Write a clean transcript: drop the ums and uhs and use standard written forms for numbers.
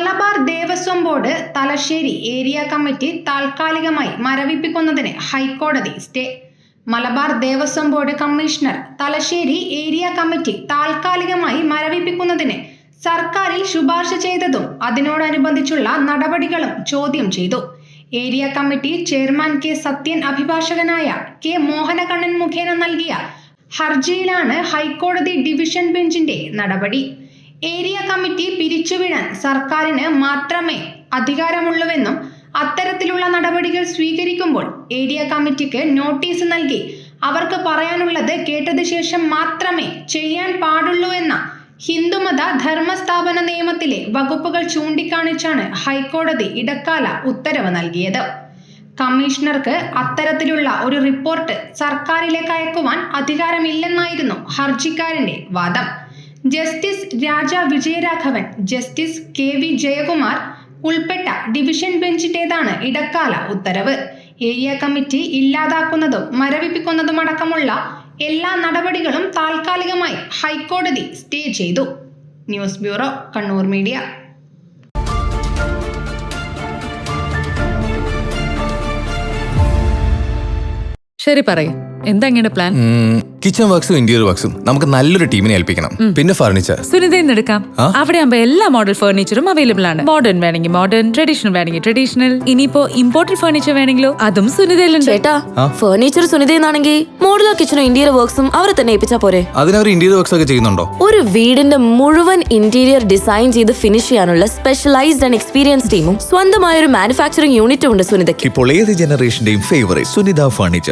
Malabar Devaswom board Thalassery area committee താൽക്കാലികമായി മരവിപ്പിക്കുന്നതിന് ഹൈക്കോടതി stay. Malabar Devaswom board commissioner Thalassery area committee താൽക്കാലികമായി മരവിപ്പിക്കുന്നതിന് സർക്കാരിൽ ശുപാർശ ചെയ്തതും അതിനോടനുബന്ധിച്ചുള്ള നടപടികളും ചോദ്യം ചെയ്തു. Area committee chairman K Sathyan അഭിഭാഷകനായ കെ മോഹനകണ്ണൻ മുഖേന നൽകിയ ഹർജിയിലാണ് ഹൈക്കോടതി ഡിവിഷൻ ബെഞ്ചിന്റെ നടപടി. ഏരിയ കമ്മിറ്റി പിരിച്ചുവിടാൻ സർക്കാരിന് മാത്രമേ അധികാരമുള്ളൂവെന്നും അത്തരത്തിലുള്ള നടപടികൾ സ്വീകരിക്കുമ്പോൾ ഏരിയ കമ്മിറ്റിക്ക് നോട്ടീസ് നൽകി അവർക്ക് പറയാനുള്ളത് കേട്ടതിനു ശേഷം മാത്രമേ ചെയ്യാൻ പാടുള്ളൂ എന്ന ഹിന്ദുമത ധർമ്മസ്ഥാപന നിയമത്തിലെ വകുപ്പുകൾ ചൂണ്ടിക്കാണിച്ചാണ് ഹൈക്കോടതി ഇടക്കാല ഉത്തരവ് നൽകിയത്. കമ്മീഷണർക്ക് അത്തരത്തിലുള്ള ഒരു റിപ്പോർട്ട് സർക്കാരിലേക്ക് അയക്കുവാൻ അധികാരമില്ലെന്നായിരുന്നു ഹർജിക്കാരന്റെ വാദം. Justice Raja Vijayaraghavan, justice K V Jayakumar ഉൾപ്പെട്ട ഡിവിഷൻ ബെഞ്ചിന്റേതാണ് ഇടക്കാല ഉത്തരവ്. ഏരിയ കമ്മിറ്റി ഇല്ലാതാക്കുന്നതും മരവിപ്പിക്കുന്നതുമടക്കമുള്ള എല്ലാ നടപടികളും താൽക്കാലികമായി ഹൈക്കോടതി സ്റ്റേ ചെയ്തു. News bureau, Kannur media. ശരി, പറയ്, എന്താ ഇങ്ങനെ പ്ലാൻ? കിച്ചൺ വർക്സും ഇന്റീരിയർ വർക്സും നമുക്ക് നല്ലൊരു ടീമിനെ ഏൽപ്പിക്കണം. പിന്നെ ഫർണിച്ചർ സുനിതയിൽ എടുക്കാം. അവിടെ ആകുമ്പോ എല്ലാ മോഡൽ ഫർണിച്ചറും അവൈലബിൾ ആണ്. മോഡേൺ വേണമെങ്കിൽ മോഡേൺ, ട്രഡീഷണൽ വേണമെങ്കിൽ ട്രഡീഷണൽ. ഇനിയിപ്പോ ഇമ്പോർട്ടഡ് ഫർണിച്ചർ വേണമെങ്കിലോ അതും സുനിതയിലുണ്ട്. ചേട്ടാ, ഫർണിച്ചർ സുനിതയെന്നാണെങ്കിൽ മോഡുലർ കിച്ചണും ഇന്റീരിയർ വർക്സും അവരെ തന്നെ ഏൽപ്പിച്ചാ പോരെ? അതിനവർ ഇന്റീരിയർ വർക്സ് ഒക്കെ ചെയ്യുന്നുണ്ടോ? ഒരു വീടിന്റെ മുഴുവൻ ഇന്റീരിയർ ഡിസൈൻ ചെയ്ത് ഫിനിഷ് ചെയ്യാനുള്ള സ്പെഷ്യലൈസ്ഡ് ആൻഡ് എക്സ്പീരിയൻസ് ടീമും സ്വന്തമായ ഒരു മാനുഫാക്ചറിംഗ് യൂണിറ്റും ഉണ്ട് സുനിതയ്ക്ക്. ഇപ്പോൾ ഏത് ജനറേഷന്റെയും ഫേവറേറ്റ് സുനിത ഫർണിച്ചർ.